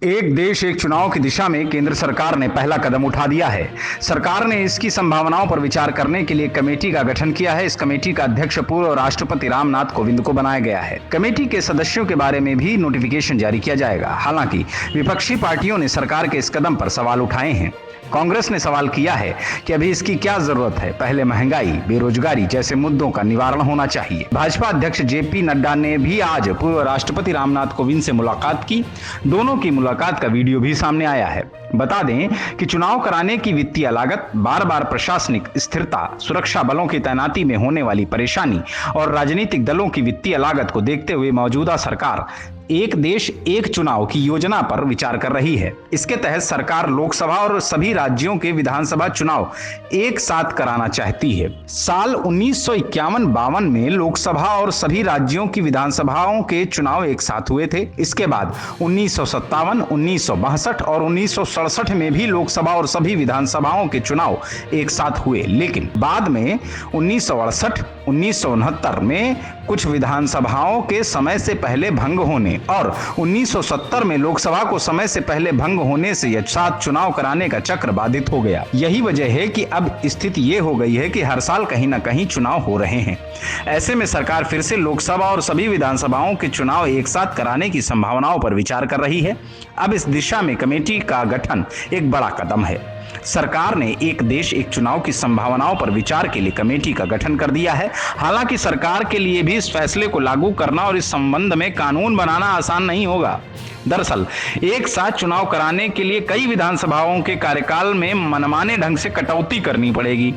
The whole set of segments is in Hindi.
एक देश एक चुनाव की दिशा में केंद्र सरकार ने पहला कदम उठा दिया है। सरकार ने इसकी संभावनाओं पर विचार करने के लिए कमेटी का गठन किया है। इस कमेटी का अध्यक्ष पूर्व राष्ट्रपति रामनाथ कोविंद को बनाया गया है। कमेटी के सदस्यों के बारे में भी नोटिफिकेशन जारी किया जाएगा। हालांकि विपक्षी पार्टियों ने सरकार के इस कदम पर सवाल उठाए हैं। कांग्रेस ने सवाल किया है कि अभी इसकी क्या जरूरत है, पहले महंगाई, बेरोजगारी जैसे मुद्दों का निवारण होना चाहिए। भाजपा अध्यक्ष जेपी नड्डा ने भी आज पूर्व राष्ट्रपति रामनाथ कोविंद से मुलाकात की। दोनों की मुलाकात का वीडियो भी सामने आया है। बता दें कि चुनाव कराने की वित्तीय लागत, बार बार प्रशासनिक स्थिरता, सुरक्षा बलों की तैनाती में होने वाली परेशानी और राजनीतिक दलों की वित्तीय लागत को देखते हुए मौजूदा सरकार एक देश एक चुनाव की योजना पर विचार कर रही है। इसके तहत सरकार लोकसभा और सभी राज्यों के विधानसभा चुनाव एक साथ कराना चाहती है। साल 1951-52 में लोकसभा और सभी राज्यों की विधानसभाओं के चुनाव एक साथ हुए थे। इसके बाद 1957, 1962 और 1967 में भी लोकसभा और सभी विधानसभाओं के चुनाव एक साथ हुए, लेकिन बाद में 1968, 1969 में कुछ विधानसभाओं के समय से पहले भंग होने और 1970 में लोकसभा को समय से पहले भंग होने से एक साथ चुनाव कराने का चक्र बाधित हो गया। यही वजह है कि अब स्थिति ये हो गई है कि हर साल कहीं ना कहीं चुनाव हो रहे हैं। ऐसे में सरकार फिर से लोकसभा और सभी विधानसभाओं के चुनाव एक साथ कराने की संभावनाओं पर विचार कर रही है। अब इस दिशा में कमेटी का गठन एक बड़ा कदम है। सरकार ने एक देश एक चुनाव की संभावनाओं पर विचार के लिए कमेटी का गठन कर दिया है। हालांकि सरकार के लिए भी इस फैसले को लागू करना और इस संबंध में कानून बनाना आसान नहीं होगा। दरअसल एक साथ चुनाव कराने के लिए कई विधानसभाओं के कार्यकाल में मनमाने ढंग से कटौती करनी पड़ेगी,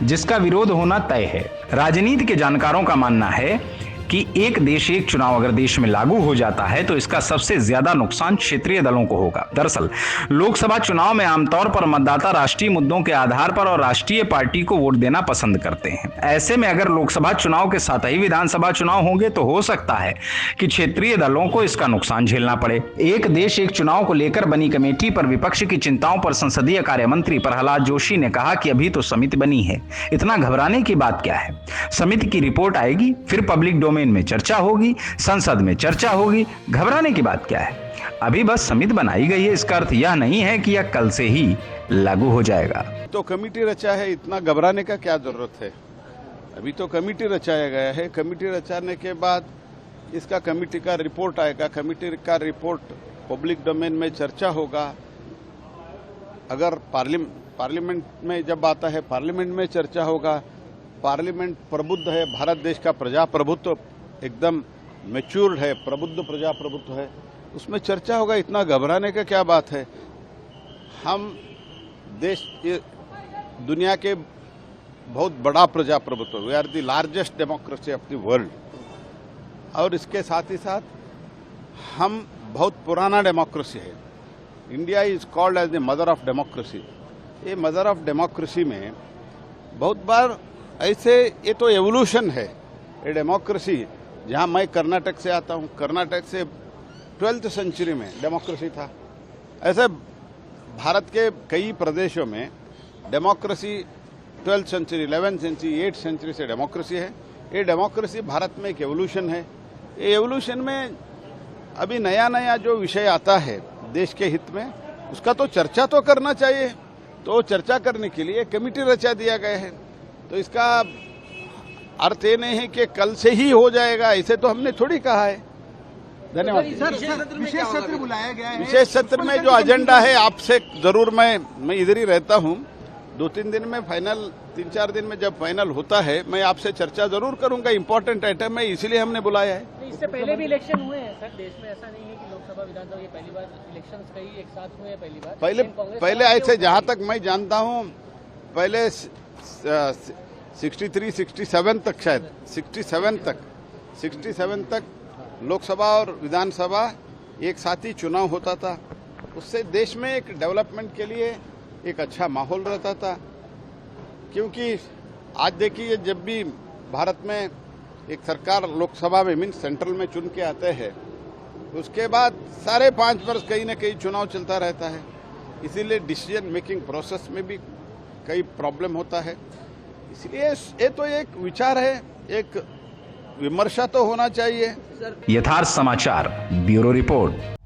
जिसका विरोध होना तय है। राजनीति के जानकारों का मानना है कि एक देश एक चुनाव अगर देश में लागू हो जाता है तो इसका सबसे ज्यादा नुकसान क्षेत्रीय दलों को होगा। दरअसल लोकसभा चुनाव में आमतौर पर मतदाता राष्ट्रीय मुद्दों के आधार पर और राष्ट्रीय पार्टी को वोट देना पसंद करते हैं। ऐसे में अगर लोकसभा चुनाव के साथ ही विधानसभा चुनाव होंगे तो हो सकता है कि क्षेत्रीय दलों को इसका नुकसान झेलना पड़े। एक देश एक चुनाव को लेकर बनी कमेटी पर विपक्ष की चिंताओं पर संसदीय कार्य मंत्री प्रहलाद जोशी ने कहा कि अभी तो समिति बनी है, इतना घबराने की बात क्या है। समिति की रिपोर्ट आएगी, फिर पब्लिक डोमेन में चर्चा होगी, संसद में चर्चा होगी, घबराने की बात क्या है। अभी बस समिति बनाई गई है, इसका अर्थ यह नहीं है कि यह कल से ही लागू हो जाएगा। तो कमेटी रचा है, इतना घबराने का क्या जरूरत है। अभी तो कमेटी रचाया गया है। कमेटी रचाने के बाद इसका कमेटी का रिपोर्ट आएगा। कमेटी का रिपोर्ट पब्लिक डोमेन में चर्चा होगा। अगर पार्लियामेंट में जब आता है, पार्लियामेंट में चर्चा होगा। पार्लियामेंट प्रबुद्ध है, भारत देश का प्रजाप्रभुत्व एकदम मैच्योर्ड है, प्रबुद्ध प्रजाप्रभुत्व है, उसमें चर्चा होगा। इतना घबराने का क्या बात है। हम देश दुनिया के बहुत बड़ा प्रजाप्रभुत्व, we are the largest democracy of the world, और इसके साथ ही साथ हम बहुत पुराना डेमोक्रेसी है। India is called as the mother of democracy. ये मदर ऑफ डेमोक्रेसी में बहुत बार ऐसे, ये तो एवोल्यूशन है। ये डेमोक्रेसी, जहां मैं कर्नाटक से आता हूं, कर्नाटक से 12th सेंचुरी में डेमोक्रेसी था। ऐसे भारत के कई प्रदेशों में democracy 12th century, 11th century, 8th century से डेमोक्रेसी है। ये डेमोक्रेसी भारत में एक एवोल्यूशन है। ये एवोल्यूशन में अभी नया नया जो विषय आता है देश के हित में, उसका तो चर्चा तो करना चाहिए। तो चर्चा करने के लिए कमेटी रचा दिया गया है। तो इसका अर्थ ये नहीं है कि कल से ही हो जाएगा, ऐसे तो हमने थोड़ी कहा है। धन्यवाद। विशेष सत्र बुलाया गया है। विशेष सत्र में जो एजेंडा है आपसे जरूर मैं इधर ही रहता हूं। 2-3 दिन में फाइनल, 3-4 दिन में जब फाइनल होता है मैं आपसे चर्चा जरूर करूंगा। इंपॉर्टेंट आइटम है, इसीलिए हमने बुलाया है। इससे पहले भी इलेक्शन हुए हैं सर देश में, ऐसा नहीं है कि लोकसभा विधानसभा ये पहली बार इलेक्शन कई एक साथ हुए हैं। पहले ऐसे जहां तक मैं जानता हूं, पहले 63, 67 तक, शायद 67 तक लोकसभा और विधानसभा एक साथ ही चुनाव होता था। उससे देश में एक डेवलपमेंट के लिए एक अच्छा माहौल रहता था। क्योंकि आज देखिए, जब भी भारत में एक सरकार लोकसभा में मीन सेंट्रल में चुन के आते हैं, उसके बाद सारे 5 वर्ष कहीं न कहीं चुनाव चलता रहता है। इसीलिए डिसीजन मेकिंग प्रोसेस में भी कई प्रॉब्लम होता है। इसलिए ये तो एक विचार है, एक विमर्शा तो होना चाहिए। यथार्थ समाचार ब्यूरो रिपोर्ट।